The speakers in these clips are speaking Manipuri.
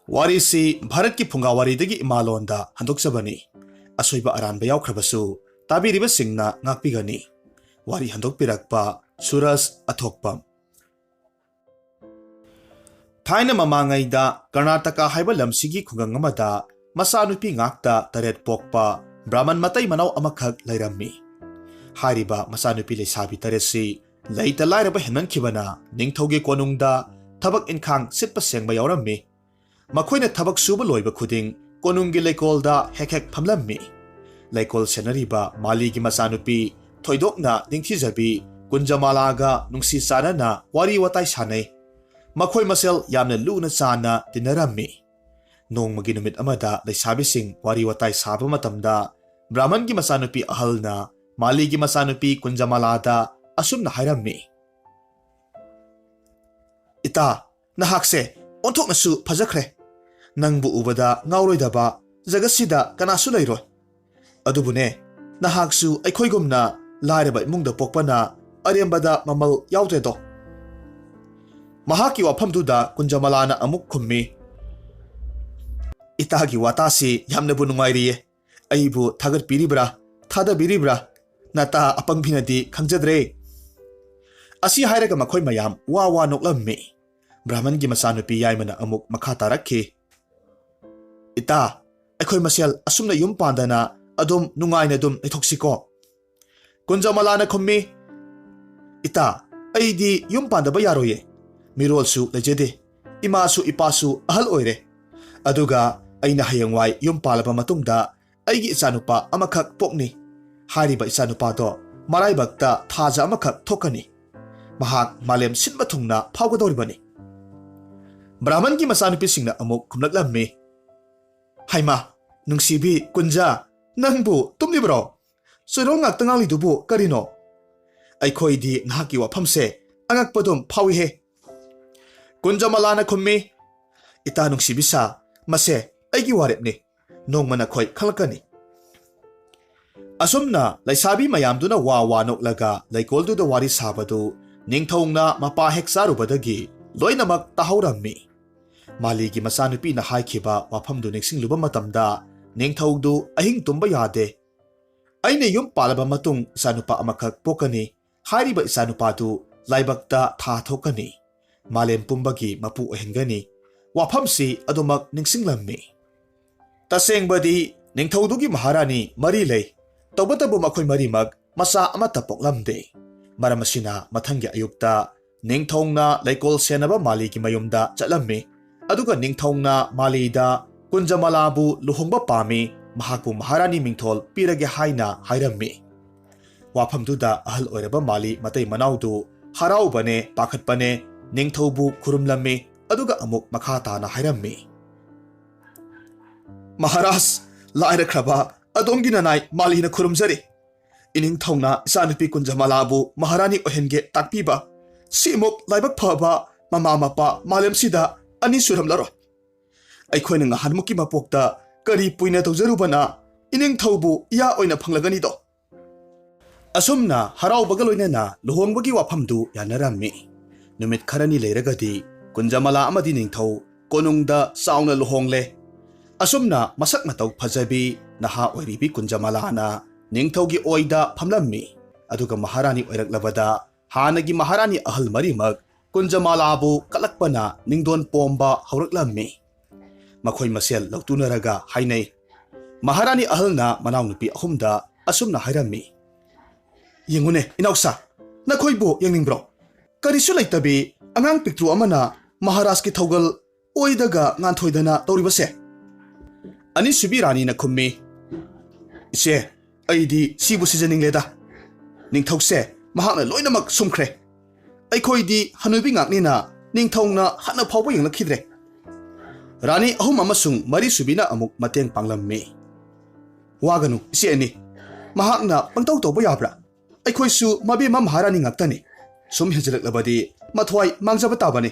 Warisi Bharat ki Phunga Wari dagi imalonda handokjabani asoiba aranba yaukhrabasu tabiriba singna ngakpigani wari handokpirakpa Suras Athokpam Thaina mamangaida Karnataka haiba lamsigi khungang amada masanupi ngakta taret pokpa Brahman matai manaw amakhak lairammi hariba masanupi leisabi taresi laita lairaba henankhibana ningthauge konungda thabak inkhang sitpa sengba yaurammi Makoina tabak suba loiba khuding konungi leikolda hek phamlammi leikol senariba maligi masanupi thoidokna ningthijabi kunjamalaga nungsi sanana wari watai sanai makoi masel yamna luna sana tinarammi nongmagi numit amada leisabising wari watai saba matamda brahman gi masanupi ahalna maligi masanupi kunjamalada asumna hairammi ita nahakse onthoknasu phajakhre Nangbu ubada ngauroidaba jagasida kanasu leiroi adubune nahaksu aikhoigumna laireba imungda pokpana arembada mamal yautredo mahaki waphamduda kunjamalana amuk khummi itagi watasi yamnabu nungairiye aibu thagat piribra thada biribra nata apangphinadi khangjadre asi hairaga makhoi mayam wa noklammi brahman gi masanupi yaimana amuk makha tarakhi Ita, ako'y masyal asum na yung pandana adum nungay na dum itoksiko. Kunjamala na kumi. Ita, ay di yung panda ba yaroye. Mirol su lejede. Imasu ipasu ahal oire. Aduga ay nahayangway yung palaba matungda ay gi isano pa amakak pokni. Hari ba isano pa do maray bagta taja amakak tokani. Mahak malem sinmatung na pawgadori ba ni. Brahman ki masanupising na amok kumlaglami. Haima, nungsibi, kunja, nangbu, tumlibro. Surong ngaktangali dubu, karino. Ay ko'y di nahaki wapamse, angakpadum pawihe. Kunja malana kummi. Ita nungsibi sa, mase, ay giwarip ni. Nung manakoy kalakani. Asum na, laisabi mayam do na wawanok laga, laikol do da wari sabado, ningtong na mapahek sarubadagi, loy na magtahawrami. Maligi masanupi na haikiba wapamdu ningsing luba matamda ningthawdu ahing tumba yade aina yung palaba matung isanupa amakak pokani hariba isanupatu laibakta thatokani malem pumbagi mapu ahengani wapamsi adumak ningsing lammi taseng badi ningthawdu gi maharani mari lei tawbatabu makhoi marimag masa amata poklamde maramasina mathangi ayukta ningthongna laikol senaba maligi mayumda chatlammi Aduga ningthongna malida kunjamalabu luhongba pami mahaku maharani mingthol pirage haina hairammi waphamduda ahal oiraba mali matai manaudu haraubane pakhatpane ningthobu khurumlammi aduga amuk makhata na hairammi Maharaj lairakraba adongi nanai malina khurumjari iningthongna isanupi kunjamalabu maharani ohenge takpiba simuk laibak phaba mama mapa malem sida Ani suram laro. Aikhoy nga hanmuki mapokta kari puina tawjarubana ining thawbu ya oina phanglagani do. Asumna harau bagaloina na luhongbagi waphamdu yanarammi. Numit kharani leiragadi kunjamala amadi ningthaw konungda sauna luhongle. Asumna masak mataw phajabi naha oiribi kunjamala na ningthawgi oida phamlammi. Aduga maharani oiraklabada hanagi maharani ahal marimag Kunjamalabu kalakpana ningdon pomba hauraklammi. Makoy masel lautunaraga hainay. Maharani ahalna manawnupi ahumda asumna hairammi. Yengune inawsa, nakoybo yang ningbro. Karisu laitabi angang piktru amana maharas ki thawgal oidaga nganthoidana tawribase. Ani subirani na kummi. Ise, aidi sibu sijaning leda. Ningthawse mahakna loinamak sumkre. Aikhoy di hanubi ngaknina ningthongna hana phawba yenglakhidre Rani ahum amasung mari subina amuk mateng panglammi Waganu isi ani mahakna pangtaw tawba yabra Aikhoy su mabi maharani ngaktani sum hejelaklabadi mathwai mangjaba tabani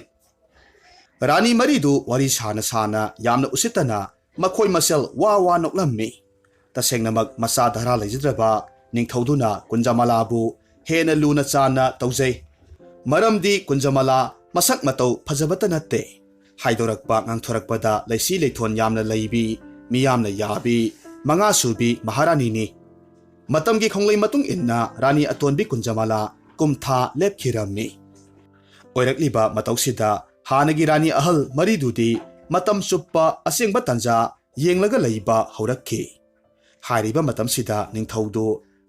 Rani maridu wari sana yamna usitana makhoy masel wa noklammi tasengna mag masa dhara leijidraba ningthawduna kunjamalabu hena luna chana tawjai Maramdi kunjamala masak mataw phajabata natte Haidorakpa ngangthorakpada laisi leithon yamna leibi miyamna yabi manga subi maharani ni matamgi khonglei matung inna rani atonbi kunjamala kumtha lepkhiramni oirakliba matauksida hanagi rani ahal maridudi matam suppa asengba tanja yenglaga leiba haurakhi hairiba matamsida ningthaudu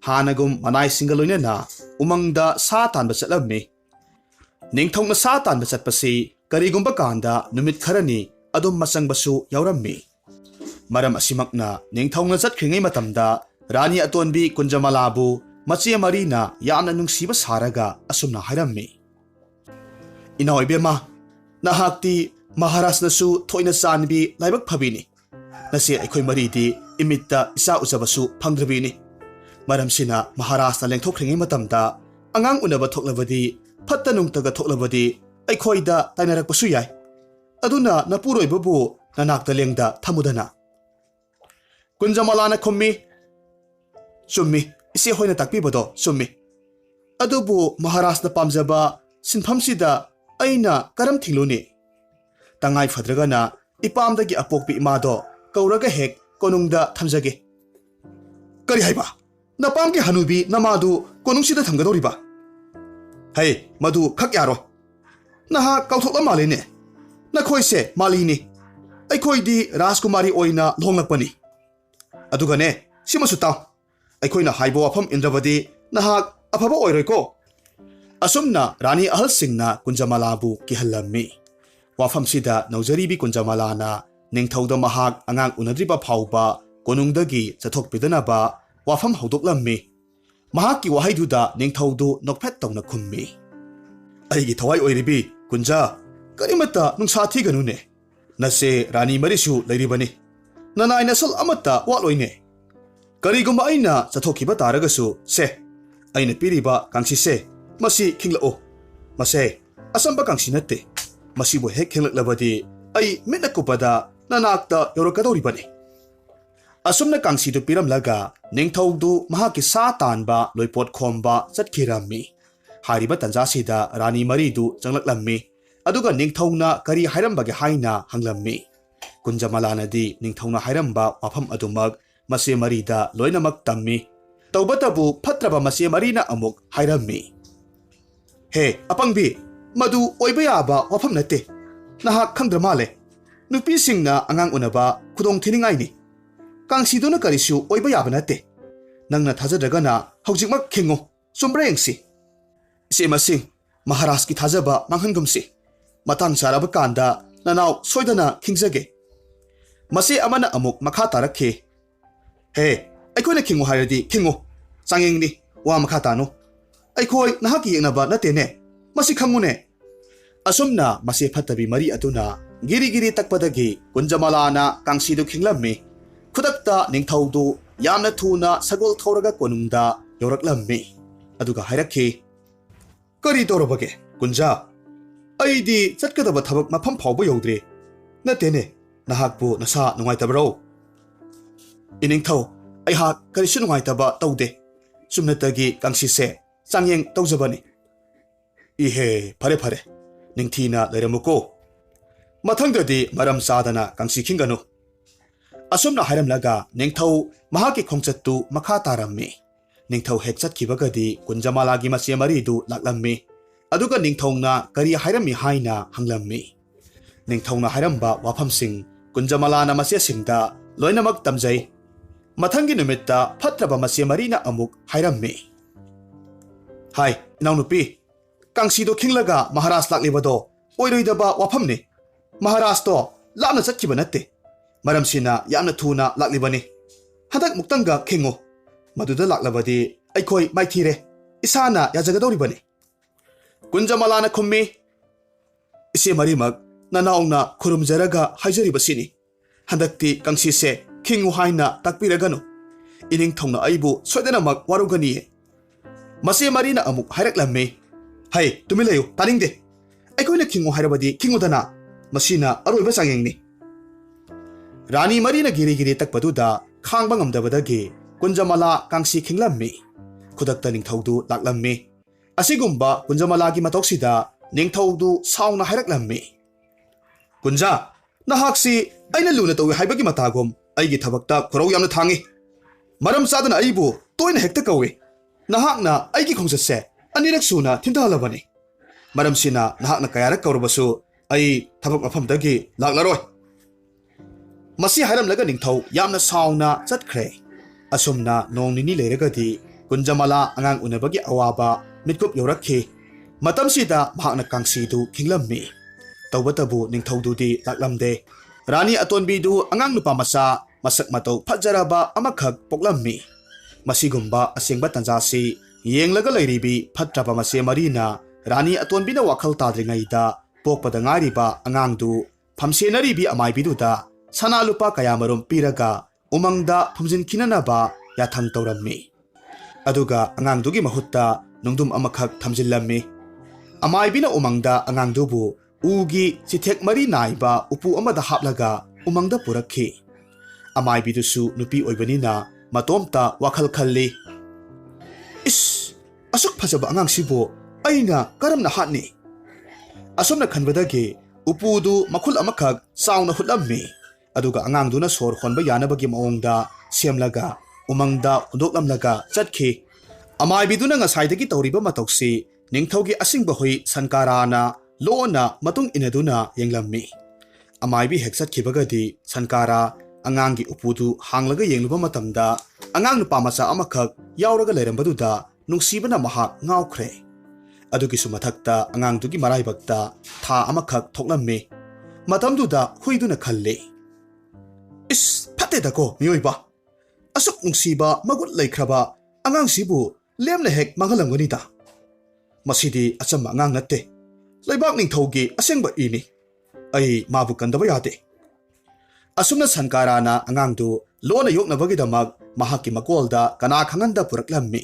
hanagum manai singaloina na umangda sa tanba chatlammi ningthongna sa tanba chatpasi karigumba kanda numit kharani adum masangbasu yaurammi maram asimakna ningthongna chatkhringai matamda rani atonbi kunjamalabu mache marina yamna nungsiba saraga asumna hairammi inoibema nahakti maharasnasu thoina sanbi laibak phabini nase aikhoi maridi imitta isa ujabasu phangdrabini maramsina maharasna lengthokringai matamda angang unaba thoklabadi phatta nungtaga thoklabadi aikhoi da tainarakpasu yai aduna napuroibabu nanakta lengda thamudana kunjamalana khommi summi ise hoina takpibado summi adubu maharasna pamjaba sinphamsida aina karam thiluni tangai fadragana ipamdagi apokpi imado kauraga hek konungda thamjage kari haiba napamgi hanubi namadu konungsida thamgadoriba hai madu khak yaro naha kauthokla malene nakhoise malini aikhoi di rajkumari oina longlakpani adugane simasu taw aikhoi haibo afam indrabadi naha afaba oiroiko asumna rani ahal singna kunjamalabu kihallammi wafam sida naujaribi kunjamalana ningthauda mahak angang unadriba phauba konungdagi chathokpidanaba wafam haudoklammi mahakki wahaiduda ningthaudu nokphet tawna khummi aigi thawai oiribi kunja karimata nungsa thiganune nase rani marisu leiribani nanai nasal amata watloine karigumba aina chathokhiba taragasu se aina piriba kangsi se masi khinglao mase asamba kangsi natte masibu hek khinglaklabadi ai mitna kupada nanakta yorokadoribani asumna kangsi du piramlaga ningthaudu mahaki sa tanba loipot khomba chatkhirammi hariba tanjasida rani maridu changlaklammi aduga ningthauna kari hairambage haina hanglammi kunjamalanadi ningthauna hairamba wafam adumak mase marida loinamak tammi tawbatabu phatraba mase marina amuk hairammi he apangbi madu oiba yaba wafam natte naha khangdra male nupi singna angang unaba khudong thiningai ni kangsiduna karisu oiba yaba natte nangna thajadragana hojikmak khingo sumbrengsi se masing maharaj ki thajaba manghangumsi matang saraba kanda nanaw soidana khingzage mase amana amuk makha tarakhe he aikhoina khingo hairadi khingo changengni wa makha tanu aikhoi nahaki yenaba natene masi khangune asumna mase phatabi mari atuna giri giri takpadagi kunjamalana kangsidu khinglammi khudakta ningthaudu yamna thuna sagol thoraga konungda yoraklammi aduga hairakhi kari torobage kunja aidi chatkadaba thabak mafam phawba yodre natene nahakbu nasa nungaitabro iningthau aihak karisu nungaitaba tawde sumnatagi kangsi se changyeng tawjabani ihe phare phare ningthina leiramuko mathangdadi maram sadana kangsi khinganu asumna hairamlaga ningthau mahaki khongchattu makha tarammi ningthau hek chatkibagadi kunjamalagi mase maridu laklammi aduga ningthauna kari hairami haina hanglammi ningthauna hairamba wafamsing kunjamalana mase singda loinamak tamjai mathangi numitta phatraba mase marina amuk hairammi hai naunupi kangsido khinglaga maharaj laklibado oiroidaba wafamni maharaj to lapna chatkiba natte maramsina yamna thuna laklibani hadak muktanga khingo maduda laklabadi aikhoi maithire isana yajagadoribani kunjamalana khummi ise marimak nanaungna khurumjaraga haijaribasini handakti kangsi se khingu haina takpiraganu ining thongna aibu soidanamak warugani mase marina amuk hairaklammi hai tumilayu taningde aikoina khingu hairabadi khingudana masina aroiba changengni rani marina giri giri takpaduda khangba ngamdabadagi kunjamala kangsi khinglammi khudakta ningthaudu laklammi asigumba kunjamalagi matoksida ningthaudu sauna hairaklammi Kunja, nahaksi aina luna tawi haibagi matagum aigi thabakta khorau yamna thangi. Maram sadana aibu toina hekta kawi. Nahakna aigi khongsasse anirak suna thindahalabani. Maram sina nahakna kayarak kawrabasu ai thabak mafamdagi laklaroi. Masi hairam laga ningthau yamna sauna chatkre. Asumna nong nini leiragadi Kunjamala angang unabagi awaba mitkup yorakhi. Matam sida mahakna kangsidu khinglammi. Tawbatabu ningthawdudi laklamde. Rani atonbi du angang nupa masa masak matau phajaraba amakhak poklammi. Masigumba asengba tanjasi yenglaga leiribi phatraba mase marina Rani atonbina wakhal tadringaida pokpada ngariba angangdu phamsenaribi amaibiduda sana lupa kayamarum piraga umangda phumjin kinanaba yathang tawrammi. Aduga angangdugi mahutta nungdum amakhak thamjillammi. Amaibina umangda angangdubu ugi sithek mari naiba upu amada haplaga umangda purakhi. Amaibidusu nupi oibanina matomta wakhal khalli. Is asuk phajaba angangsibo aina karamna hatni. Asomna khanbadagi upudu makhul amakhak sauna hutlammi. Aduga angangduna sor khonba yanabagi maongda semlaga umangda undoklamlaga chatkhi. Amaibiduna ngasaidagi tawriba matoksi ningthaugi asingba hoi sankarana loona matung inaduna yenglammi. Amaibi heksat khibagadi sankara angangi upudu hanglaga yengluba matamda angang nupa macha amakhak yauraga lerambaduda nungsibana mahak ngaukhre. Adugi sumathakta angangdugi maraibakta tha amakhak thoklammi. Matamduda huiduna khalli. Is phatedako miyoiba. Asuk nungsiba magut laikhraba angangsibu lemna hek manghalamganida. Masidi achamba angang natte. Laibak ningthaugi asengba ini. Ai mabu kandaba yade. Asumna sankarana angangdu lona yoknabagidamak mahaki makolda kana khanganda puraklammi.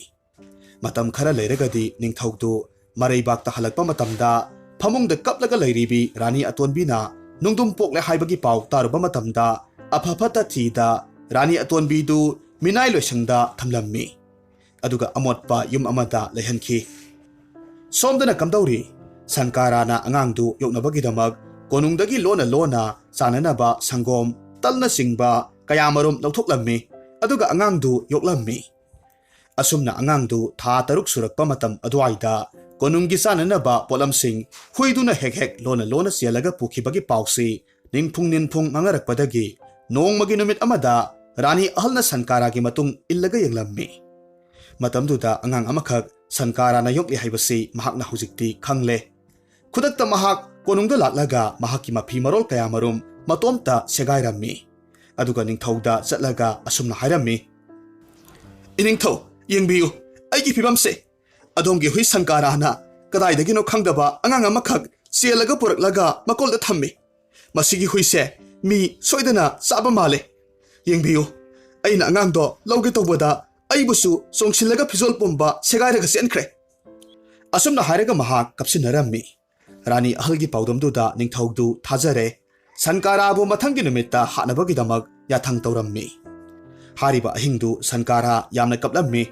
Matam khara leiragadi ningthaudu maraibakta halakpa matamda phamungda kaplaga leiribi Rani atonbina nungdum pokle haibagi paw taruba matamda aphapata thida Rani atonbidu minai loisangda thamlammi. Aduga amotpa yum amada lehanki. Somdana kamdauri sankarana angangdu yoknabagidamak konungdagi lona sananaba sangom talna singba kayamarum lauthoklammi. Aduga angangdu yoklammi. Asumna angangdu tha taruk surakpa matam aduaida konunggi sananaba polamsing huiduna hek lona sialaga pukhibagi pausi ningphung mangarakpadagi nongmagi numit amada Rani ahalna sankaragi matung illaga yenglammi. Matamduda angang amakhak sankarana yokli haibasi mahakna hujikti khangle. Khudakta mahak konungda laklaga mahaki mapi marol kayamarum matomta segairammi. Aduga ningthauda chatlaga asumna hairammi. Iningthau yengbiyu aigi phibamse adongi hui sankarana kadaidagino khangdaba angang amakhak sialaga puraklaga makolda thammi. Masigi huise mi soidana saba male. Yengbiyu aina angangdo lauge tawbada aibusu songsilaga phizol pomba segairaga senkre. Asumna hairaga mahak kapsinarammi. Rani ahalgi paudamduda ningthaudu thajare sankarabu mathangi numitta hanabagidamak yathang tawrammi. Hariba ahingdu sankara yamna kaplammi.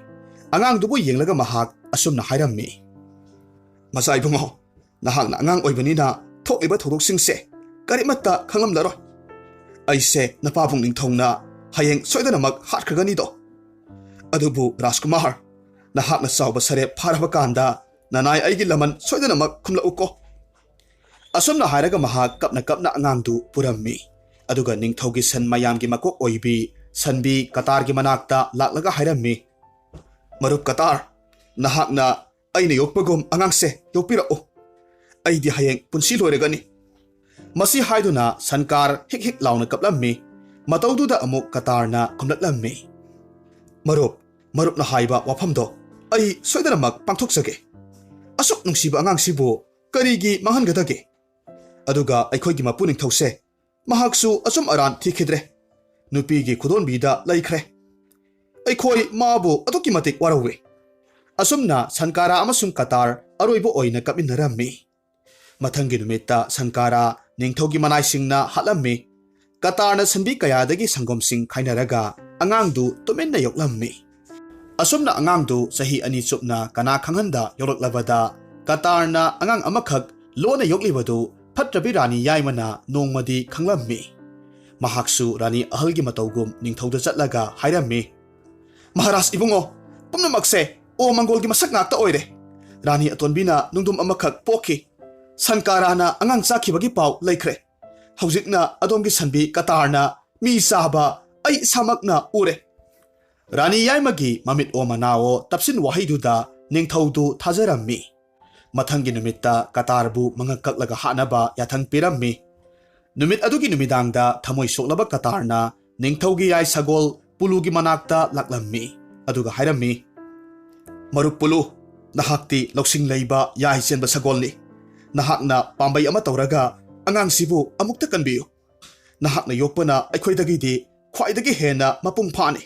Angangdubu yenglaga mahak asumna hairammi. Masaibungo nahakna angang oibanina thokliba thodoksingse karimatta khanglamlaro. Aise napabung ningthongna hayeng soidanamak hatkhraganido. Adubu Rajkumar nahakna sauba sare pharaba kanda nanai aigi laman soidanamak khumlauko. Asumna hairaga mahak kapna angangdu purammi. Aduga ningthaugi san mayamgi makok oibi sanbi katargi manakta laklaga hairammi. Marup katar nahakna aina yokpagum angangse yokpirao. Aidi hayeng punsi loiregani. Masi haiduna sankar hik launa kaplammi. Mataududa amuk katarna khumlaklammi. Marup na haiba wafamdo ai soidanamak pangthoksage. Asuk nungsiba angangsibu karigi manghangadage. Aduga aikhoigi mapuning thause mahaksu asum aran thikhidre. Nupigi khudonbida laikhre. Aikhoi mabu atuki matik warawe. Asumna sankara amasung katar aroibo oina kapinnarammi. Mathangi numita sankara ningthogi manaisingna hatlammi. Katarna sanbi kayadagi sangomsing khainaraga angangdu tuminna yoklammi. Asumna angangdu sahi ani chupna kana khanghanda yoraklabada katarna angang amakhak lona yoklibadu ꯐꯠꯇ꯭ꯔꯕꯤ ꯔꯥꯅꯤ ꯌꯥꯏꯃꯅ ꯅꯣꯡꯃꯗꯤ ꯈꯪꯂꯝꯃꯤ ꯃꯍꯥꯛꯁꯨ ꯔꯥꯅꯤ ꯑꯍꯜꯒꯤ ꯃꯇꯧꯒꯨꯝ ꯅꯤꯡꯊꯧꯗ ꯆꯠꯂꯒ ꯍꯥꯏꯔꯝꯃꯤ ꯃꯍꯥꯔꯥꯖ ꯏꯕꯨꯡꯉꯣ ꯄꯨꯝꯅꯃꯛꯁꯦ ꯑꯣ ꯃꯪꯒꯣꯜꯒꯤ ꯃꯁꯛ ꯉꯥꯛꯇ ꯑꯣꯏꯔꯦ ꯔꯥꯅꯤ ꯑꯇꯣꯟꯕꯤꯅ ꯅꯨꯡꯗꯨꯝ ꯑꯃꯈꯛ ꯄꯣꯛꯈꯤ ꯁꯟꯀꯥꯔꯥꯅ ꯑꯉꯥꯡ ꯆꯥꯈꯤꯕꯒꯤ ꯄꯥꯎ ꯂꯩꯈ꯭ꯔꯦ ꯍꯧꯖꯤꯛꯅ ꯑꯗꯣꯝꯒꯤ ꯁꯟꯕꯤ ꯀꯇꯥꯔꯅ ꯃꯤ ꯆꯥꯕ ꯑꯩ ꯏꯁꯥꯃꯛꯅ ꯎꯔꯦ ꯔꯥꯅꯤ ꯌꯥꯏꯃꯒꯤ ꯃꯃꯤꯠ ꯑꯣ ꯃꯅꯥꯑꯣ ꯇꯞꯁꯤꯟ ꯋꯥꯍꯩꯗꯨꯗ ꯅꯤꯡꯊꯧꯗꯨ ꯊꯥꯖꯔꯝꯃꯤ ꯃꯊꯪꯒꯤ ꯅꯨꯃꯤꯠꯇ ꯀꯇꯥꯔꯕꯨ ꯃꯉꯛ ꯀꯛꯂꯒ ꯍꯥꯠꯅꯕ ꯌꯥꯊꯪ ꯄꯤꯔꯝꯃꯤ ꯅꯨꯃꯤꯠ ꯑꯗꯨꯒꯤ ꯅꯨꯃꯤꯗꯥꯡꯗ ꯊꯃꯣꯏ ꯁꯣꯛꯂꯕ ꯀꯇꯥꯔꯅ ꯅꯤꯡꯊꯧꯒꯤ ꯌꯥꯏ ꯁꯒꯣꯜ ꯄꯨꯂꯨꯒꯤ ꯃꯅꯥꯛꯇ ꯂꯥꯛꯂꯝꯃꯤ ꯑꯗꯨꯒ ꯍꯥꯏꯔꯝꯃꯤ ꯃꯔꯨꯞ ꯄꯨꯂꯨ ꯅꯍꯥꯛꯇꯤ ꯂꯧꯁꯤꯡ ꯂꯩꯕ ꯌꯥꯏ ꯆꯦꯟꯕ ꯁꯒꯣꯜꯅꯤ ꯅꯍꯥꯛꯅ ꯄꯥꯝꯕꯩ ꯑꯃ ꯇꯧꯔꯒ ꯑꯉꯥꯡꯁꯤꯕꯨ ꯑꯃꯨꯛꯇ ꯀꯟꯕꯤꯌꯨ ꯅꯍꯥꯛꯅ ꯌꯣꯛꯄꯅ ꯑꯩꯈꯣꯏꯗꯒꯤꯗꯤ ꯈ꯭ꯋꯥꯏꯗꯒꯤ ꯍꯦꯟꯅ ꯃꯄꯨꯡ ꯐꯥꯅꯤ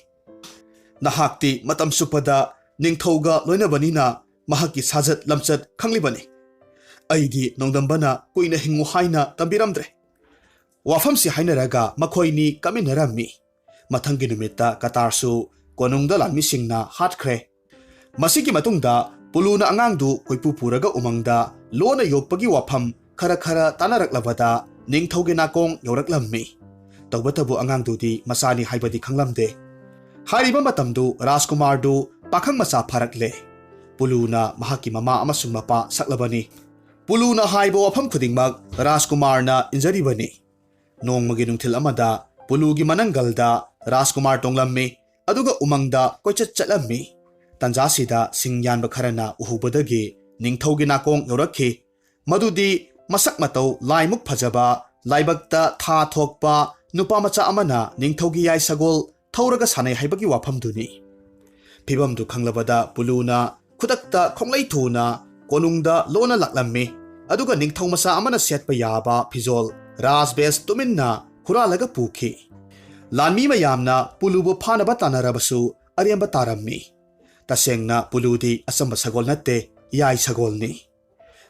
ꯅꯍꯥꯛꯇꯤ ꯃꯇꯝ ꯆꯨꯞꯄꯗ ꯅꯤꯡꯊꯧꯒ ꯂꯣꯏꯅꯕꯅꯤꯅ ꯃꯍꯥꯛꯀꯤ ꯁꯥꯖꯠ ꯂꯝꯆꯠ ꯈꯪꯂꯤꯕꯅꯤ ꯑꯩꯗꯤ ꯅꯣꯡꯗꯝꯕꯅ ꯀꯨꯏꯅ ꯍꯤꯡꯉꯨ ꯍꯥꯏꯅ ꯇꯝꯕꯤꯔꯝꯗ꯭ꯔꯦ ꯋꯥꯐꯝꯁꯤ ꯍꯥꯏꯅꯔꯒ ꯃꯈꯣꯏꯅꯤ ꯀꯥꯃꯤꯟꯅꯔꯝꯃꯤ ꯃꯊꯪꯒꯤ ꯅꯨꯃꯤꯠꯇ ꯀꯇꯥꯔꯁꯨ ꯀꯣꯅꯨꯡꯗ ꯂꯥꯟꯃꯤꯁꯤꯡꯅ ꯍꯥꯠꯈ꯭ꯔꯦ ꯃꯁꯤꯒꯤ ꯃꯇꯨꯡꯗ ꯄꯨꯂꯨꯅ ꯑꯉꯥꯡꯗꯨ ꯀꯣꯏꯄꯨ ꯄꯨꯔꯒ ꯎꯃꯪꯗ ꯂꯣꯟꯅ ꯌꯣꯛꯄꯒꯤ ꯋꯥꯐꯝ ꯈꯔ ꯇꯥꯟꯅꯔꯛꯂꯕꯗ ꯅꯤꯡꯊꯧꯒꯤ ꯅꯥꯀꯣꯡ ꯌꯧꯔꯛꯂꯝꯃꯤ ꯇꯧꯕꯇꯕꯨ ꯑꯉꯥꯡꯗꯨꯗꯤ ꯃꯆꯥꯅꯤ ꯍꯥꯏꯕꯗꯤ ꯈꯪꯂꯝꯗꯦ ꯍꯥꯏꯔꯤꯕ ꯃꯇꯝꯗꯨ ꯔꯥꯖꯀꯨꯃꯥꯔꯗꯨ ꯄꯥꯈꯪ ꯃꯆꯥ ꯐꯥꯔꯛꯂꯦ ꯄꯨꯂꯨꯅ ꯃꯍꯥꯛꯀꯤ ꯃꯃꯥ ꯑꯃꯁꯨꯡ ꯃꯄꯥ ꯁꯛꯂꯕꯅꯤ ꯄꯨꯂꯨꯅ ꯍꯥꯏꯕ ꯋꯥꯐꯝ ꯈꯨꯗꯤꯡꯃꯛ ꯔꯥꯖꯀꯨꯃꯥꯔꯅ ꯏꯟꯖꯔꯤꯕꯅꯤ ꯅꯣꯡꯃꯒꯤ ꯅꯨꯡꯊꯤꯜ ꯑꯃꯗ ꯄꯨꯂꯨꯒꯤ ꯃꯅꯪꯒꯜꯗ ꯔꯥꯖꯀꯨꯃꯥꯔ ꯇꯣꯡꯂꯝꯃꯤ ꯑꯗꯨꯒ ꯎꯃꯪꯗ ꯀꯣꯏꯆꯠ ꯆꯠꯂꯝꯃꯤ ꯇꯟꯖꯥꯁꯤꯗ ꯁꯤꯡ ꯌꯥꯟꯕ ꯈꯔꯅ ꯎꯍꯧꯕꯗꯒꯤ ꯅꯤꯡꯊꯧꯒꯤ ꯅꯥꯀꯣꯡ ꯌꯧꯔꯛꯈꯤ ꯃꯗꯨꯗꯤ ꯃꯁꯛ ꯃꯇꯧ ꯂꯥꯏꯃꯨꯛ ꯐꯖꯕ ꯂꯥꯏꯕꯛꯇ ꯊꯥ ꯊꯣꯛꯄ ꯅꯨꯄꯥ ꯃꯆꯥ ꯑꯃꯅ ꯅꯤꯡꯊꯧꯒꯤ ꯌꯥꯏ ꯁꯒꯣꯜ ꯊꯧꯔꯒ ꯁꯥꯟꯅꯩ ꯍꯥꯏꯕꯒꯤ ꯋꯥꯐꯝꯗꯨꯅꯤ ꯐꯤꯕꯝꯗꯨ ꯈꯪꯂꯕꯗ ꯄꯨꯂꯨꯅ ꯈꯨꯗꯛꯇ ꯈꯣꯡꯂꯩ ꯊꯨꯅ ꯀꯣꯅꯨꯡꯗ ꯂꯣꯟꯅ ꯂꯥꯛꯂꯝꯃꯤ ꯑꯗꯨꯒ ꯅꯤꯡꯊꯧ ꯃꯆꯥ ꯑꯃꯅ ꯁꯦꯠꯄ ꯌꯥꯕ ꯐꯤꯖꯣꯜ ꯔꯥꯖꯕꯦꯁ ꯇꯨꯃꯤꯟꯅ ꯍꯨꯔꯥꯜꯂꯒ ꯄꯨꯈꯤ ꯂꯥꯟꯃꯤ ꯃꯌꯥꯝꯅ ꯄꯨꯂꯨꯕꯨ ꯐꯥꯅꯕ ꯇꯥꯟꯅꯔꯕꯁꯨ ꯑꯔꯦꯝꯕ ꯇꯥꯔꯝꯃꯤ ꯇꯁꯦꯡꯅ ꯄꯨꯂꯨꯗꯤ ꯑꯆꯝꯕ ꯁꯒꯣꯜ ꯅꯠꯇꯦ ꯌꯥꯏ ꯁꯒꯣꯜꯅꯤ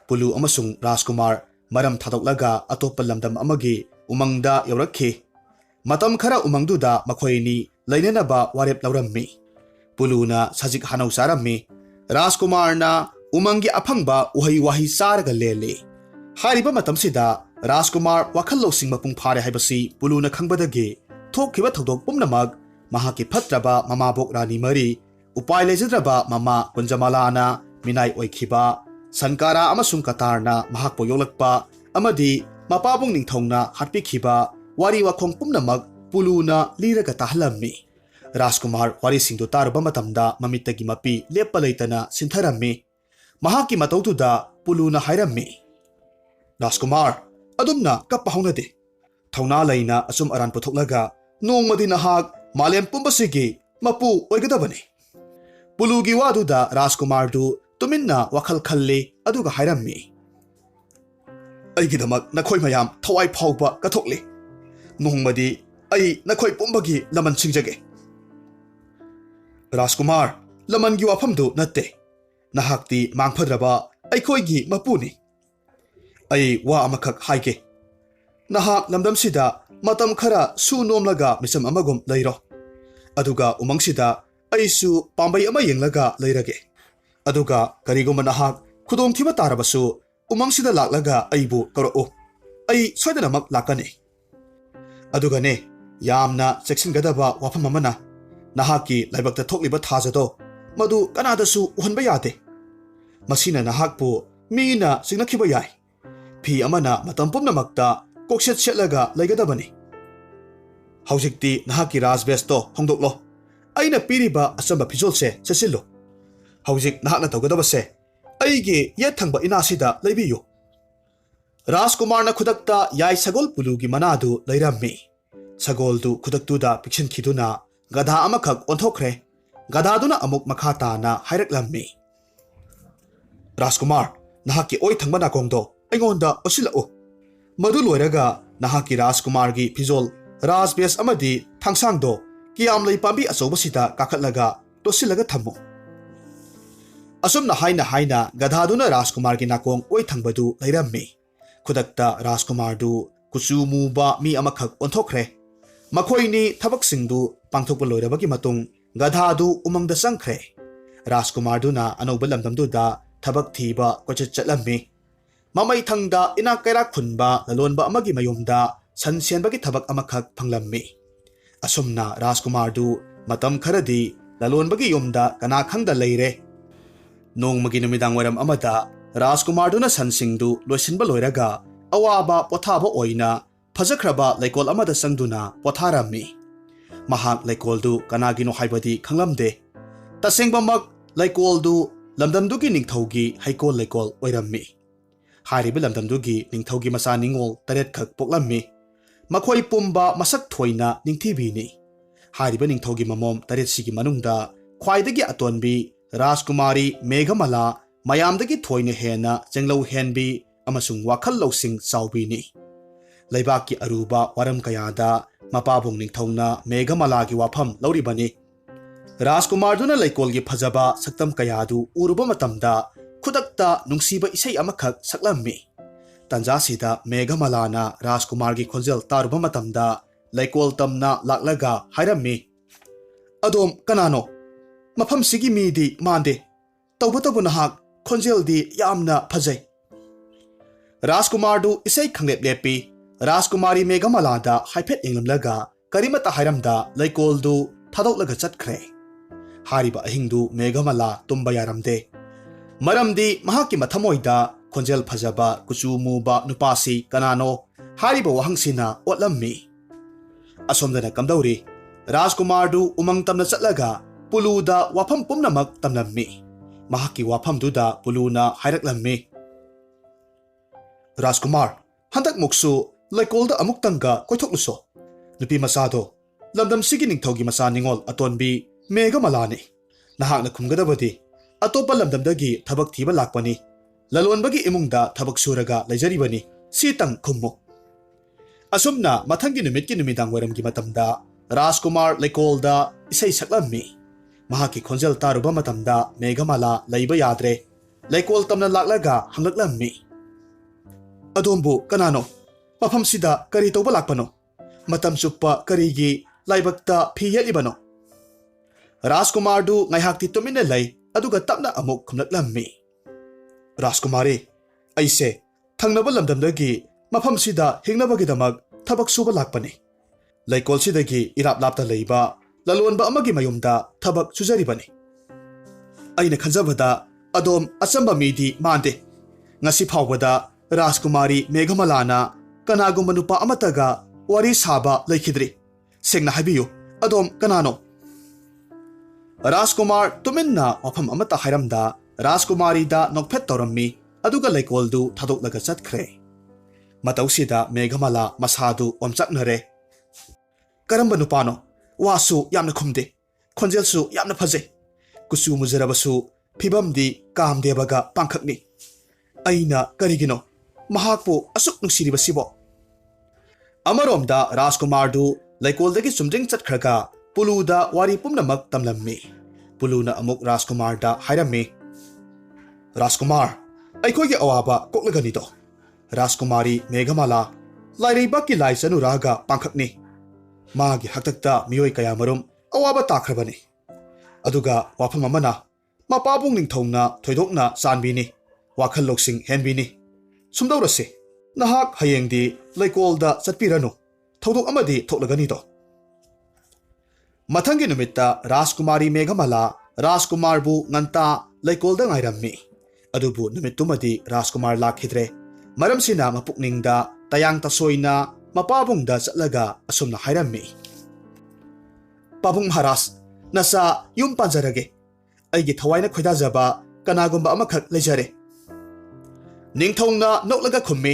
ꯄꯨꯂꯨ ꯑꯃꯁꯨꯡ ꯔꯥꯖꯀꯨꯃꯥꯔ ꯃꯔꯝ ꯊꯥꯗꯣꯛꯂꯒ ꯑꯇꯣꯞꯄ ꯂꯝꯗꯝ ꯑꯃꯒꯤ ꯎꯃꯪꯗ ꯌꯧꯔꯛꯈꯤ ꯃꯇꯝ ꯈꯔ ꯎꯃꯪꯗꯨꯗ ꯃꯈꯣꯏꯅꯤ ꯂꯩꯅꯅꯕ ꯋꯥꯔꯦꯞ ꯂꯧꯔꯝꯃꯤ ꯄꯨꯂꯨꯅ ꯁꯖꯤꯛ ꯍꯅꯧ ꯆꯥꯔꯝꯃꯤ ꯔꯥꯖꯀꯨꯃꯥꯔꯅ ꯎꯃꯪꯒꯤ ꯑꯐꯪꯕ ꯎꯍꯩ ꯋꯥꯍꯩ ꯆꯥꯔꯒ ꯂꯦꯜꯂꯤ ꯍꯥꯏꯔꯤꯕ ꯃꯇꯝꯁꯤꯗ ꯔꯥꯖꯀꯨꯃꯥꯔ ꯋꯥꯈꯜ ꯂꯧꯁꯤꯡ ꯃꯄꯨꯡ ꯐꯥꯔꯦ ꯍꯥꯏꯕꯁꯤ ꯄꯨꯂꯨꯅ ꯈꯪꯕꯗꯒꯤ ꯊꯣꯛꯈꯤꯕ ꯊꯧꯗꯣꯛ ꯄꯨꯝꯅꯃꯛ ꯃꯍꯥꯛꯀꯤ ꯐꯠꯇ꯭ꯔꯕ ꯃꯃꯥꯕꯣꯛ ꯔꯥꯅꯤ ꯃꯔꯤ ꯎꯄꯥꯏ ꯂꯩꯖꯗ꯭ꯔꯕ ꯃꯃꯥ ꯀꯨꯟꯖꯃꯥꯂꯥꯅ ꯃꯤꯅꯥꯏ ꯑꯣꯏꯈꯤꯕ ꯁꯟꯀꯥꯔꯥ ꯑꯃꯁꯨꯡ ꯀꯇꯥꯔꯅ ꯃꯍꯥꯛꯄꯨ ꯌꯣꯛꯂꯛꯄ ꯑꯃꯗꯤ ꯃꯄꯥꯕꯨꯡ ꯅꯤꯡꯊꯧꯅ ꯍꯥꯠꯄꯤꯈꯤꯕ ꯋꯥꯔꯤ ꯋꯥꯈꯣꯡ ꯄꯨꯝꯅꯃꯛ ꯄꯨꯂꯨꯅ ꯂꯤꯔꯒ ꯇꯥꯍꯜꯂꯝꯃꯤ ꯔꯥꯖꯀꯨꯃꯥꯔ ꯋꯥꯔꯤꯁꯤꯡꯗꯨ ꯇꯥꯔꯨꯕ ꯃꯇꯝꯗ ꯃꯃꯤꯠꯇꯒꯤ ꯃꯄꯤ ꯂꯦꯞꯄ ꯂꯩꯇꯅ ꯁꯤꯟꯊꯔꯝꯃꯤ ꯃꯍꯥꯛꯀꯤ ꯃꯇꯧꯗꯨꯗ ꯄꯨꯂꯨꯅ ꯍꯥꯏꯔꯝꯃꯤ ꯔꯥꯖꯀꯨꯃꯥꯔ ꯑꯗꯨꯝꯅ ꯀꯞꯄ ꯍꯧꯅꯗꯦ ꯊꯧꯅꯥ ꯂꯩꯅ ꯑꯆꯨꯝ ꯑꯔꯥꯟ ꯄꯨꯊꯣꯛꯂꯒ ꯅꯣꯡꯃꯗꯤ ꯅꯍꯥꯛ ꯃꯥꯂꯦꯝ ꯄꯨꯝꯕꯁꯤꯒꯤ ꯃꯄꯨ ꯑꯣꯏꯒꯗꯕꯅꯤ ꯄꯨꯂꯨꯒꯤ ꯋꯥꯗꯨꯗ ꯔꯥꯖꯀꯨꯃꯥꯔꯗꯨ ꯇꯨꯃꯤꯟꯅ ꯋꯥꯈꯜ ꯈꯜꯂꯤ ꯑꯗꯨꯒ ꯍꯥꯏꯔꯝꯃꯤ ꯑꯩꯒꯤꯗꯃꯛ ꯅꯈꯣꯏ ꯃꯌꯥꯝ ꯊꯋꯥꯏ ꯐꯥꯎꯕ ꯀꯠꯊꯣꯛꯂꯤ ꯅꯣꯡꯃꯗꯤ ꯑꯩ ꯅꯈꯣꯏ ꯄꯨꯝꯕꯒꯤ ꯂꯃꯟ ꯁꯤꯡꯖꯒꯦ ꯔꯥꯖꯀꯨꯃꯥꯔ ꯂꯃꯟꯒꯤ ꯋꯥꯐꯝꯗꯨ ꯅꯠꯇꯦ ꯅꯍꯥꯛꯇꯤ ꯃꯥꯡꯐꯗ꯭ꯔꯕ ꯑꯩꯈꯣꯏꯒꯤ ꯃꯄꯨꯅꯤ ꯑꯩ ꯋꯥ ꯑꯃꯈꯛ ꯍꯥꯏꯒꯦ ꯅꯍꯥꯛ ꯂꯝꯗꯝꯁꯤꯗ ꯃꯇꯝ ꯈꯔ ꯁꯨ ꯅꯣꯝꯂꯒ ꯃꯤꯆꯝ ꯑꯃꯒꯨꯝ ꯂꯩꯔꯣ ꯑꯗꯨꯒ ꯎꯃꯪꯁꯤꯗ ꯑꯩꯁꯨ ꯄꯥꯝꯕꯩ ꯑꯃ ꯌꯦꯡꯂꯒ ꯂꯩꯔꯒꯦ ꯑꯗꯨꯒ ꯀꯔꯤꯒꯨꯝꯕ ꯅꯍꯥꯛ ꯈꯨꯗꯣꯡꯊꯤꯕ ꯇꯥꯔꯕꯁꯨ ꯎꯃꯪꯁꯤꯗ ꯂꯥꯛꯂꯒ ꯑꯩꯕꯨ ꯀꯧꯔꯛꯎ ꯑꯩ ꯁꯣꯏꯗꯅꯃꯛ ꯂꯥꯛꯀꯅꯤ ꯑꯗꯨꯒꯅꯦ ꯌꯥꯝꯅ ꯆꯦꯛꯁꯤꯟꯒꯗꯕ ꯋꯥꯐꯝ ꯑꯃꯅ ꯅꯍꯥꯛꯀꯤ ꯂꯥꯏꯕꯛꯇ ꯊꯣꯛꯂꯤꯕ ꯊꯥꯖꯗꯣ ꯃꯗꯨ ꯀꯅꯥꯗꯁꯨ ꯎꯍꯟꯕ ꯌꯥꯗꯦ ꯃꯁꯤꯅ ꯅꯍꯥꯛꯄꯨ ꯃꯤꯅ ꯆꯤꯡꯅꯈꯤꯕ ꯌꯥꯏ ꯐꯤ ꯑꯃꯅ ꯃꯇꯝ ꯄꯨꯝꯅꯃꯛꯇ ꯀꯣꯛꯁꯦꯠ ꯁꯦꯠꯂꯒ ꯂꯩꯒꯗꯕꯅꯤ ꯍꯧꯖꯤꯛꯇꯤ ꯅꯍꯥꯛꯀꯤ ꯔꯥꯖꯕꯦꯁꯇꯣ ꯍꯣꯡꯗꯣꯛꯂꯣ ꯑꯩꯅ ꯄꯤꯔꯤꯕ ꯑꯆꯝꯕ ꯐꯤꯖꯣꯜꯁꯦ ꯁꯦꯠꯆꯤꯜꯂꯨ ꯍꯧꯖꯤꯛ ꯅꯍꯥꯛꯅ ꯇꯧꯒꯗꯕꯁꯦ ꯑꯩꯒꯤ ꯌꯦꯠ ꯊꯪꯕ ꯏꯅꯥꯁꯤꯗ ꯂꯩꯕꯤꯌꯨ ꯔꯥꯖꯀꯨꯃꯥꯔꯅ ꯈꯨꯗꯛꯇ ꯌꯥꯏ ꯁꯒꯣꯜ ꯄꯨꯂꯨꯒꯤ ꯃꯅꯥꯗꯨ ꯂꯩꯔꯝꯃꯤ ꯁꯒꯣꯜꯗꯨ ꯈꯨꯗꯛꯇꯨꯗ ꯄꯤꯛꯁꯤꯟꯈꯤꯗꯨꯅ ꯒꯙꯥ ꯑꯃꯈꯛ ꯑꯣꯟꯊꯣꯛꯈ꯭ꯔꯦ ꯒꯙꯥꯗꯨꯅ ꯑꯃꯨꯛ ꯃꯈꯥ ꯇꯥꯅ ꯍꯥꯏꯔꯛꯂꯝꯃꯤ ꯔꯥꯖꯀꯨꯃꯥꯔ ꯅꯍꯥꯛꯀꯤ ꯑꯣꯏ ꯊꯪꯕ ꯅꯥꯀꯣꯡꯗꯣ ꯑꯩꯉꯣꯟꯗ ꯑꯣꯠꯁꯤꯜꯂꯛꯎ ꯃꯗꯨ ꯂꯣꯏꯔꯒ ꯅꯍꯥꯛꯀꯤ ꯔꯥꯖꯀꯨꯃꯥꯔꯒꯤ ꯐꯤꯖꯣꯜ ꯔꯥꯖꯕꯦꯁ ꯑꯃꯗꯤ ꯊꯥꯡꯁꯥꯡꯗꯣ ꯀꯤꯌꯥꯝꯂꯩ ꯄꯥꯝꯕꯤ ꯑꯆꯧꯕꯁꯤꯗ ꯀꯥꯈꯠꯂꯒ ꯇꯣꯠꯁꯤꯜꯂꯒ ꯊꯝꯃꯨ ꯑꯁꯨꯝꯅ ꯍꯥꯏꯅ ꯒꯙꯥꯗꯨꯅ ꯔꯥꯖꯀꯨꯃꯥꯔꯒꯤ ꯅꯥꯀꯣꯡ ꯑꯣꯏ ꯊꯪꯕꯗꯨ ꯂꯩꯔꯝꯃꯤ ꯈꯨꯗꯛꯇ ꯔꯥꯖꯀꯨꯃꯥꯔꯗꯨ ꯀꯨꯆꯨ ꯃꯨꯕ ꯃꯤ ꯑꯃꯈꯛ ꯑꯣꯟꯊꯣꯛꯈ꯭ꯔꯦ ꯃꯈꯣꯏꯅꯤ ꯊꯕꯛꯁꯤꯡꯗꯨ ꯄꯥꯡꯊꯣꯛꯄ ꯂꯣꯏꯔꯕꯒꯤ ꯃꯇꯨꯡ ꯒꯙꯥꯗꯨ ꯎꯃꯪꯗ ꯆꯪꯈ꯭ꯔꯦ ꯔꯥꯖꯀꯨꯃꯥꯔꯗꯨꯅ ꯑꯅꯧꯕ ꯂꯝꯗꯝꯗꯨꯗ ꯊꯕꯛ ꯊꯤꯕ ꯀꯣꯏꯆꯠ ꯆꯠꯂꯝꯃꯤ Mamay thangda ina kairak phunba lalonba amagi mayumda san sienbagi thabak amakhak phanglammi. Asumna Rajkumar du matam kharadi lalonbagi yumda kana khangda leire. Nongmagi numidang waram amada Rajkumar du na sansingdu loisinba loiraga awaba pothaba oina phajakraba laikol amada sangduna potharammi. Mahak laikol du kanagino haibadi khanglamde. Tasengbamak laikol du lamdamdugi ningthaugi haikol laikol oirammi. Hariba lamdamdugi ningthaugi masa ningol taret khak poklammi. Makhoi pumba masak thoina ningthibini. Hariba ningthaugi mamom taret sigi manungda khwaidagi atonbi Rajkumari Meghamala mayamdagi thoina hena jenglau henbi amasung wakhal lausing saubini. Laibaki aruba waram kayada mapabung ningthauna Meghamalagi wafam lauribani. Rajkumar duna laikolgi phajaba saktam kayadu uruba matamda khudakta nungsiba isai amakhak saklammi. Tanjasida Meghamalana Rajkumargi khonjel taruba matamda laikol tamna laklaga hairammi. Adom kanano mafam sigi midi mande tawbatabu nahak khonjel di yamna phajai. Rajkumar du isai khanglep lepi Rajkumari Meghamalada haiphet inglamlaga karimata hairamda laikol du thadok chatkre. Hariba ahingdu Meghamala tumba yaramde. Maramdi mahaki mathamoida khonjel phajaba kuchu muba nupasi kanano hariba wahangsina otlammi. Asomdana kamdauri Rajkumar du umang tamna chatlaga puluda wafam pumnamak tamlammi. Mahaki wafam duda puluna hairaklammi. Rajkumar handak muksu laikolda amuktanga koithokluso. Nupi masado lamdam sigi ningthaugi masa ningol atonbi Meghamalani. Nahakna khumgadabadi atopa lamdamdagi thabak thiba lakpani. Lalonbagi imungda thabak suraga laijaribani. Sitang khummu. Asumna mathangi numitki numidang waramgi matamda Rajkumar laikolda isai saklammi. Mahaki khonjel taruba matamda Meghamala laiba yadre. Laikol tamna laklaga hangaklammi. Adombu kanano mafam sida kari tawba lakpano. Matam chuppa karigi laibakta phiyalibano. Rajkumar du ngaihakti tumina lay aduga tapna amuk khumlaklammi. Rajkumari aise thangnaba lamdamdagi mafam sida hingnabagidamak thabak suba lakpani. Laikol sidagi irap lapta leiba lalonba amagi mayumda thabak sujaribani. Aina khanjabada adom achamba midi mande. Ngasi phawbada Rajkumari Meghamalana kanagumba nupa amataga wari saba laikhidri. Sengna habiyu adom kanano. Rajkumar tuminna wafam amata hairamda Rajkumari da nokphet tawrammi aduga laikol du thadok chatkre. Matausida Meghamala masadu omchaknare. Karamba nupano wasu yamna khumde khonjelsu yamna phajai. Kusu mujarabasu phibamdi kamdebaga pangkhakni. Aina karigino mahakpu asuk nungsiribasibo. Amaromda Rajkumar du laikoldagi sumjing chatkhraga puluda wari pumnamak tamlammi. Puluna amuk Rajkumar da hairammi. Rajkumar aikogi awaba koklagani do. Rajkumari Meghamala laireibaki laisanu raga pangkhakni. Magi haktakta miyoi kaya marum awaba takhrabani. Aduga wafam amana mapabung ningthongna thoidokna sanbini. Wakhal loksing henbini. Sumdaurase nahak hayengdi laikolda chatpiranu. Thodok amadi thoklagani do. Mathangi numitta Rajkumari Meghamala Rajkumar bu nganta laikolda ngairammi. Adubu numittumadi Rajkumar lakhidre. Maramsina mapukningda tayang tasoina mapabungda chatlaga asumna hairammi. Pabung Maharaj nasa yum panjarage. Aigi thawaina khoidajaba kanagumba amakhak lejare. Ningthongna noklaga khummi.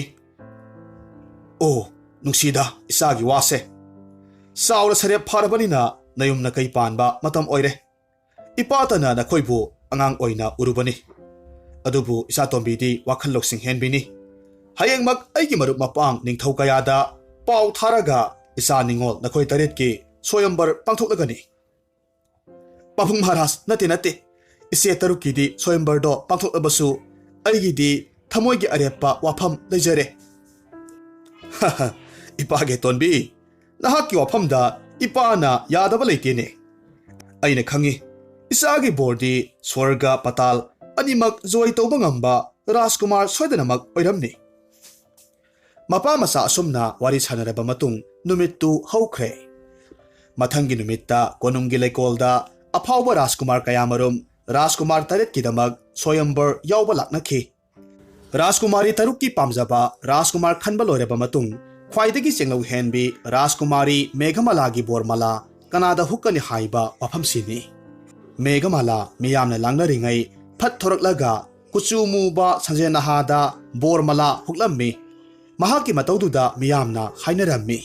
Oh, nungsida isagi wase. Saura sare pharabanina nayumna kai panba matam oire. Ipatana na khoibu angang oina urubani. Adubu isa tombidi wakhal loksing henbini. Hayengmak aigi marup mapang ningthau kayada pau tharaga isa ningol na khoi taret ki soyambar pangthoklagani. Pabung Maharaj nate ise taruki di soyambar do pangthoklabasu aigi di thamoigi arepa wafam lejare. Haha ipage tonbi nahaki wafamda ipana yadaba leitene. Aina khangi isagi bordi swarga patal animak joy tawba ngamba राजकुमार सोयदनमक ओइरमनि मपा मसा असुमना वारी सानरबा मतुंग नुमित्तु हौख्रे मथंगी नुमित्ता कोनुंगी लेकोलदा अफावबा राजकुमार कयामरुम राजकुमार तरेत किदमक सोयंबर यावबा लाक्नखि राजकुमारी तरुक की पामजबा राजकुमार खनबा लोइरबा मतुंग ख्वाइदगी चेंगलौ हेनबी राजकुमारी मेघमालागी बोरमाला कनादा हुक्कनि हाइबा वफमसिनी मेघमाला मियामना लांगनरिङै फत थोरकलगा कुचु मुबा संजेनहादा बोरमाला हुक्लम्मी महाकी मतौदुदा मियामना हाइनरम्मी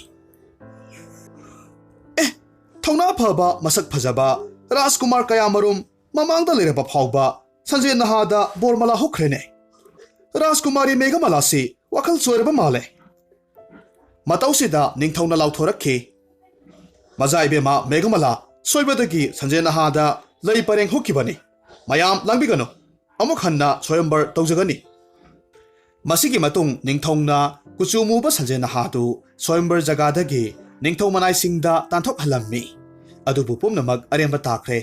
थौना फबा मसक फजबा राजकुमार कयामरुम ममांगदा लेरबा फावबा संजेनहादा बोरमाला हुक्रेने राजकुमारी मेघमाला से वखल सोरबा माले मतौसिदा निंगथौना लाउथोरखि मजाइबेमा मेघमाला सोइबदगी संजेनहादा लई परेंग हुक्किबनी मयाम लांबिगनो अमुक हन्ना सोयंबर तौजगनी मसिगी मतुंग निंगथौना कुचुमुबा संजेनहादु सोयंबर जगादगी निंगथौ मनाइसिंगदा तांथोक हलम्मी अदुबु पुमनमक अरेंबा ताख्रे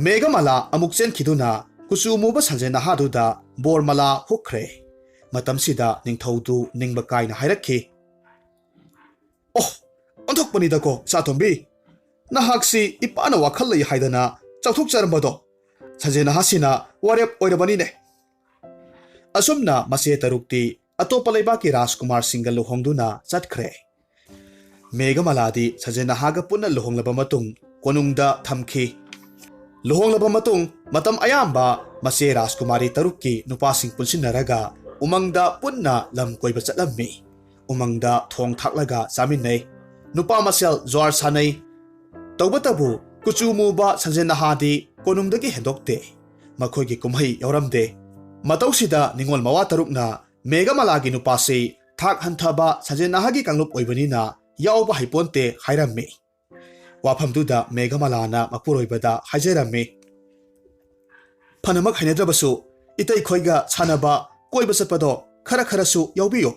मेघमाला अमुक चेनखिदुना कुचुमुबा संजेनहादुदा बोरमाला हुक्रे मतमसिदा निंगथौदु निंगबा कायना हाइरखि ओह अंथोकपनिदको साथोंबी नहाक्सी इपाना वाखल लई हाइदना चौथुक चरमबदो संजेनहासिना वारेप ओइरबनीने असुमना मसे तरुक्ति अतोपा लेबाकी राजकुमार सिंगल लुहोंगदुना चटख्रे मेघमालादी संजेनहागा पुन्ना लुहोंगलबा मतुंग कोनुंगदा थमखि लुहोंगलबा मतुंग मतम अयाम्बा मसे राजकुमारी तरुक्की नुपासिंग पुनसिनरगा उमंगदा पुन्ना लम कोइबा चटलम्मी उमंगदा थोंग थाकलगा चामिन्नै नुपा मसेल ज्वार सानै तौबतबु कुचुमुबा संजेनहादी कोनुंगदगी हेंदोक्ते मखोइगी कुमहै यौरमदे मतौसिदा निंगोल मवा तरुकना मेघमालागी नुपासे थाक हंथबा संजेनहागी कांगलुप ओइबनिना यावबा हाइपोन्ते हाइरम्मी वाफमदुदा मेघमालाना मपुरोइबदा हाइजेरम्मी फनमक हाइनेद्रबसु इतै खोइगा सानबा कोइबा चटपदो खरा खरासु यावबियो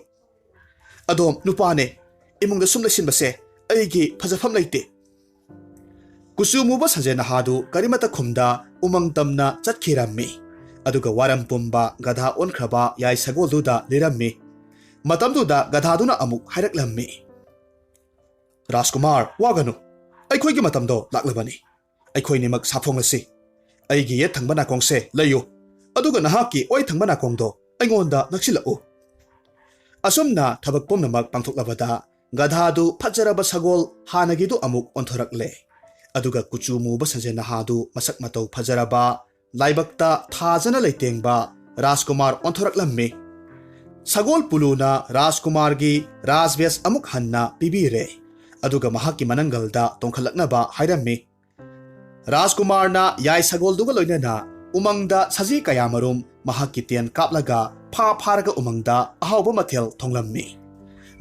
अदोम नुपाने इमुंगदा सुम लैसिनबसे अइगी फजफम लैते कुसुमुबा संजेनहादु करिमता खुमदा उमंगतमना चटखिरम्मी अदुगा वारम पुंबा गधा ओनख्रबा याय सगोलदुदा लिरम्मी मतमदुदा गधादुना अमुक हाइरक्लम्मी राजकुमार वागनु अइखोइगी मतमदो लाक्लबनी अइखोइनिमक साफोंगलसी अइगी ये थंगबा नाकोंगसे लैयो अदुगा नहाकी ओइ थंगबा नाकोंगदो अइंगोंदा नक्सिलओ असुमना थबक पुमनमक पांथोक्लबदा गधादु फजरबा सगोल हानगिदु अमुक ओंथोरक्ले अदुगा कुचुमुबा संजेनहादु मसक मतौ फजरबा लाइबक्ता थाजना लैतेंबा राजकुमार ओंथोरक्लम्मी सगोल पुलुना राजकुमारगी राजवेश अमुक हन्ना पिबीरे अदुगा महाकी मनंगलदा तोंखलक्नबा हाइरम्मी राजकुमारना याय सगोलदुगा लोइनना उमंगदा सजी कयामरुम महाकी तेन कापलगा फा फारगा उमंगदा अहावबा मथेल थोंगलम्मी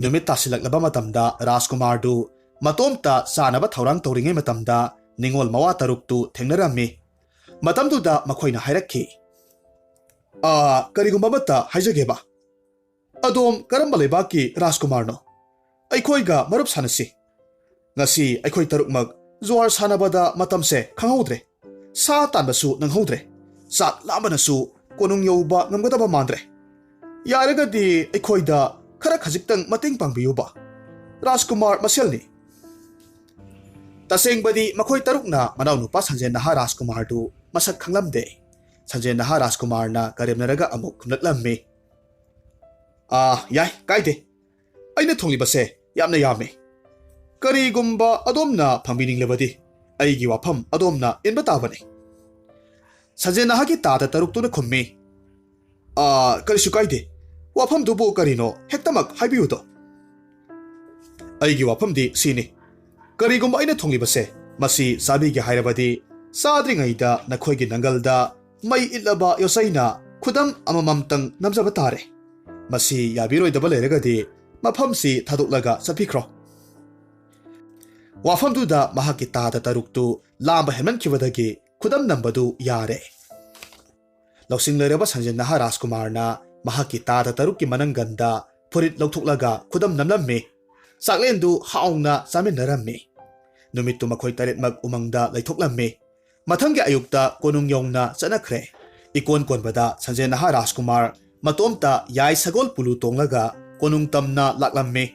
नुमित तासिलक्लबा मतमदा राजकुमारदु मतोमता सानबा थौरांग तौरिङै मतमदा निंगोल मवा तरुक्तु थेंगनरम्मी मतमदुदा मखोइना हाइरक्खि करिगुम्बा मत्ता हाइजगेबा अदोम करम्बा लेबाकी राजकुमारनो अइखोइगा मरुप सानसी ngasi अइखोइ तरुकमक जोर सानबदा मतमसे खंहौद्रे सा तानबसु नंहौद्रे चाक लामनसु कोनुंग यौबा ngमगदबा मांद्रे यारगदी अइखोइदा खरा खजिक्तंग मतेंग पांगबियुबा राजकुमार मसेलनी तसेंगबदी मखोइ तरुकना मनाउ नुपा संजेनहा राजकुमारदु मसक खंगलमदे संजेनहा राजकुमारना करेमनरगा अमुक खुनलम्मी याय काइदे अइना थोंलिबसे यामना यामे करिगुम्बा अदोमना फंबिनिंगलबदी अइगी वाफम अदोमना इनबा ताबने संजेनहागी तादा तरुक्तुना खुम्मी करिसु काइदे वाफम दुबो करिनो हेक्तमक हाइबियुदो अइगी वाफमदी सीनी करिगुम्बा अइना थोंलिबसे मसी साबिगे हाइरबदी साद्रिङैदा नखोइगी नंगलदा मई इल्लबा योसैना खुदम अमममतंग नमजबा तारे मसी याबिरोइदबा लेरगदी मफमसी थादोक्लगा चपिख्रो वाफमदुदा महाकी तादा तरुक्तु लांबा हेमनखिबदगी खुदम नंबदु यारे लौसिंग लेरबा संजेनहा राजकुमारना महाकी S तरुक्की मनंगंदा फुरित लौथोक्लगा खुदम नमलम्मी चाकलेंदु हाउंगना चामिनरम्मी नुमित्तु मखोइ तरेटमक उमंगदा लैथोक्लम्मी मथंगी Ayukta कोनुंग यौंगना चनख्रे इकोन कोनबदा संजेनहा Rajkumar matomta yai sagol pulu tonglaga konung tamna laklamme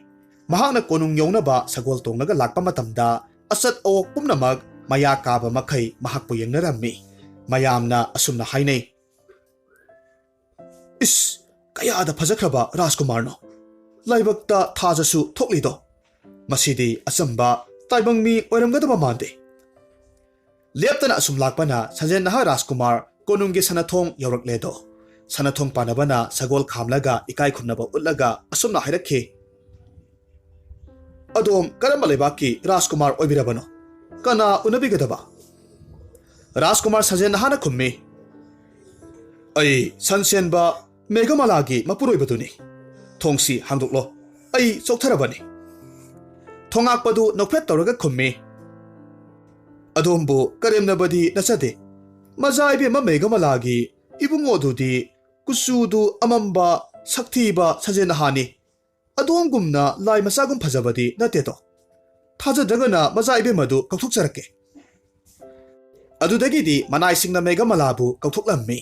mahakna konung yownaba sagol tonglaga lakpa matamda asat ok pumnamag maya kaba makai mahakpu yengnarammi mayamna asumna hainei is kayada phajakraba Rajkumarno laibakta thajasu thoklido masidi asamba taibangmi oiramgadaba mande leptana asum lakpana sanjen naha Rajkumar konunggi sanathong yaurakledo sanathong panabana sagol khamlaga ikai khumnaba utlaga asumna hairakhe adom karamba lebaki Rajkumar oibirabano kana unabigadaba Rajkumar sanjen naha na khummi ai sansenba Megamalagi mapuroibaduni thongsi hangdoklo ai choktarabani thongakpadu nokphet tawraga khummi adombu karemnabadi nachade mazaibe ma Megamalagi ibungodudi kusudu amamba saktiba sajenahani adomgumna lai masagum phajabadi nateto thajadagana mazaibe madu kauthokjarake adudagidi manaisingna Megamalabu kauthoklammi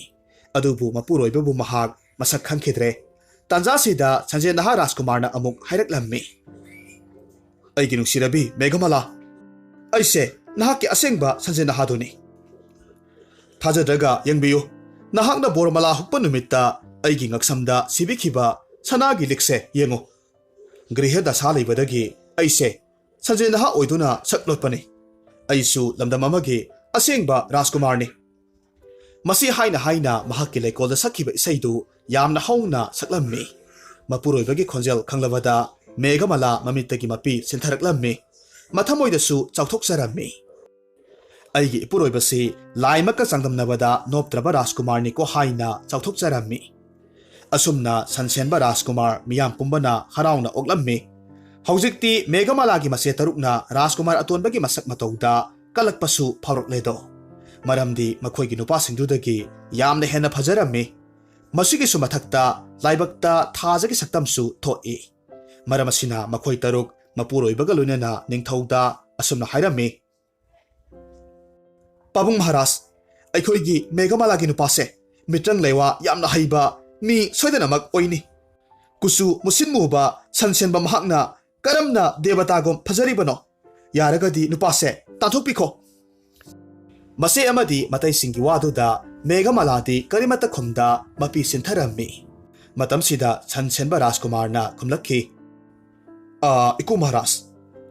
adubu mapuroibabu mahak masak khangkhidre tanjasida sanjay naha Rajkumarna amuk hairaklammi aigi nungsirabi Megamala aise nahakki asengba sanjay naha duni thajadraga yengbiyu nahakna bormala hukpa numitta aigi ngaksamda sibikhiba sanagi likse yengu griha dasa leibadagi aise sanjay naha oiduna saklotpani aisu lamdam amagi asengba Rajkumarni masi haina haina mahakki lekolda sakhiba isaidu yamna hauna saklammi mapuroibagi khonjel khanglabada Megamala mamittagi mapi sintharaklammi mathamoidasu chauthoksarammi aigi ipuroibasi laimaka changdamnabada noptraba Rajkumarni ko haina chauthoksarammi asumna sansenba Rajkumar miyam pumbana harauna oklammi haujikti Megamalagi mase tarukna Rajkumar atonbagi masak matauda kalakpasu phaurakledo maramdi makhoigi nupasingdudagi yamna hena phajarammi masigi su mathakta laibakta thajagi saktamsu thoi maramasina makhoi taruk mapuroibaga loinana ningthauda asumna hairammi Pabung Maharaj aikhoigi Megamalagi nupase mitrang lewa yamna haiba mi soidanamak oini kusu musinmuba sansenba mahakna karamna devatagom phajaribano yaragadi nupase tanthokpikho mase amadi matai singi waduda Megamaladi karimata khumda mapi sintharammi matamsida sansenba Rajkumarna khumlakhi iku Maharaj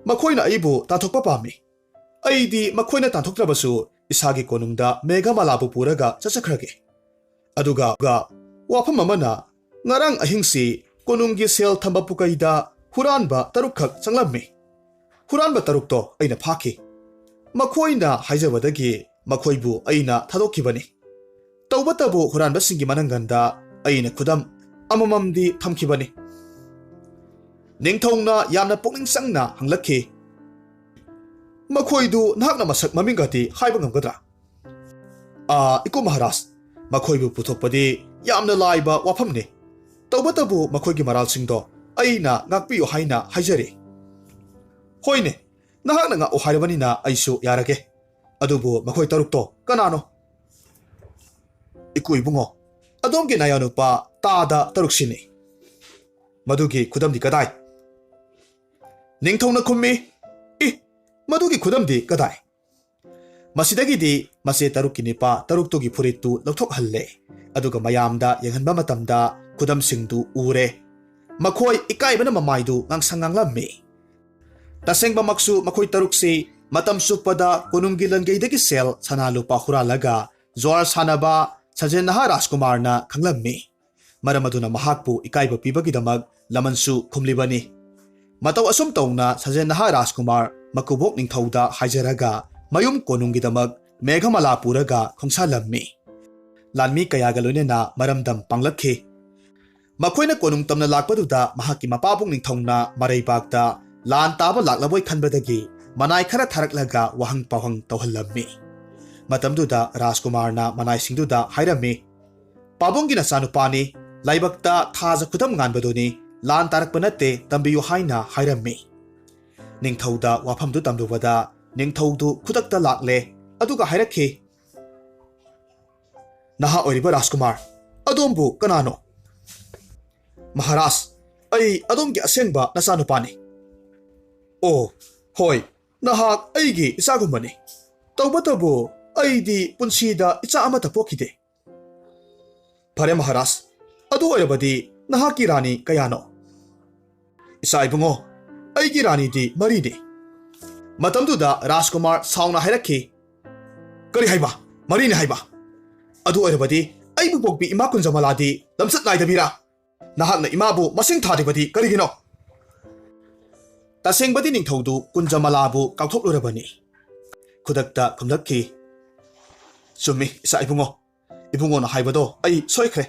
makhoina aibu tanthokpa pami aidi makhoina tanthoktrabasu isagi konungda Megamalabu puraga chachakhrage aduga wafam amana ngarang ahingsi konunggi sel thamba pukaida huranba tarukhak changlammi huranba tarukto aina phaki makhoina haijabadagi makhoibu aina thadokkibani tawbatabu huranba singi mananganda aina khudam amamamdi thamkibani ningthongna yamna pukning sangna hanglakhi makhoidu nahakna masak mamingati haiba ngamgadra iku Maharaj makhoibu puthokpadi yamna laiba wafamni tawbatabu makhoigi maralsingdo aina ngakpiyo haina haijari hoine nahakna nga ohaibanina aisu yarage adubu makhoi tarukto kanano iku ibungo adomgi nayanupa tada taruksini madugi khudamdi kadai ningthongna khummi madugi khudamdi kadai masidagidi mase tarukki nipa taruktogi furittu lauthokhalle aduga mayamda yenghanba matamda khudamsingdu ure makhoi ikaibana mamaidu ngangsangganglammi tasengba maksu makhoi tarukse matam supada konunggi langeidagi sel sanalupa huralaga zwar sanaba sanjay naha Rajkumarna khanglammi maramaduna mahakpu ikaiba pibagidamak lamansu khumlibani mataw asum tawna sanjay naha Rajkumar makubok ningthauda haijaraga mayum konunggidamak Megamala puraga khongsalammi lanmi kayaga loinena maramdam panglakhi makhoina konung tamna lakpaduda mahakki mapabung ningthongna maraibakta lan taba laklaboi khanbadagi manai khara tharaklaga wahang pawang tawhallammi matamduda Rajkumarna manai singduda hairammi pabungina sanupani laibakta thaja khudam nganbaduni lan tarakpa natte tambiyu haina hairammi ningthauda wafamdu tamdubada ningthaudu khudakta lakle aduga hairakhi naha oiriba Rajkumar adombu kanano Maharaj, ay adongi asengba nasanupani. Oh, hoy, nahak aigi isagumani. Taubatabu, ay di punsida isa amata pokide. Pare Maharaj, adu ayabadi nahaki rani kayano. Isa ibungo, aigi rani di maridi. Matamduda Rajkumar sauna hairaki. Kari haiba, marini haiba. Adu ayabadi, ay bupokbi ima kunjamaladi lamsat naidabira. Nahak na imabu masing thadibadi karigino. Tasengbadi ningthaudu kunjamalabu kauthoklarabani. Khudakta khumlakki. Summi isa ibungo. Ibungo na haibado ay soikre.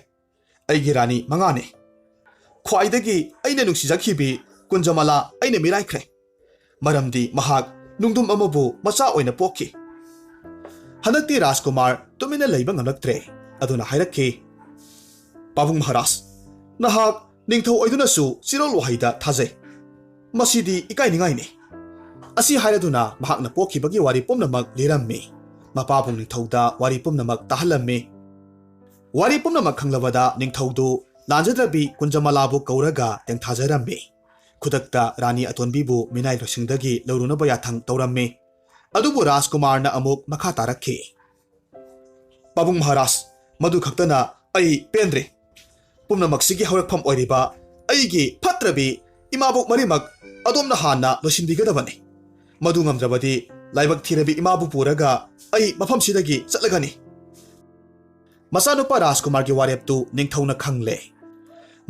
Ay girani mangani. Khwaidagi ayna nungsijakhibi kunjamala ayna miraikre. Maramdi mahak nungdum amabu macha oina pokki. Hanakti Rajkumar tumina leiba ngamlaktre. Aduna hairakki. Pabung Maharaj, nahak ningthau oidunasu sirol wahaida thajai. Masidi ikai ningaini. Asi hairaduna mahakna pokhibagi wari pumnamak lirammi. Mapabung ningthauda wari pumnamak tahalammi. Wari pumnamak khanglabada ningthaudu lanjadrabi kunjamalabu kauraga tengthajarammi. Khudakta Rani Atonbibu minai rosingdagi laurunaba yathang taurammi. Adubu Rajkumarna amuk makha tarakhi. Pabung Maharaj, madu khaktana ay pendre. Pumnamak sigi hawrakpham oiriba aigi phatrabi imabuk marimak adom na hana losinbigadabani. Madu ngamdrabadi laibak thirabi imabu puraga ay mafam sidagi chatlagani. Masanupa Rajkumargi wareptu ningthauna khangle.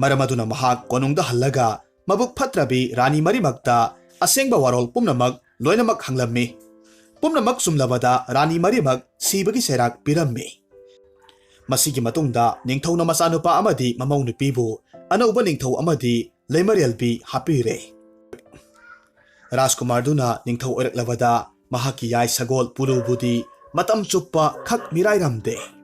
Maramaduna mahak konungda hallaga mabuk phatrabi Rani marimakta asengba warol pumnamak loinamak hanglammi. Pumnamak sumlabada Rani marimak sibagi serak pirammi. Masigi matungda ningthauna masanupa amadi mamau nupibu anauba ningthau amadi leimarelbi hapire. Rajkumar duna ningthau oiraklabada mahaki yai sagol purubudi matam chuppa khak mirairamde.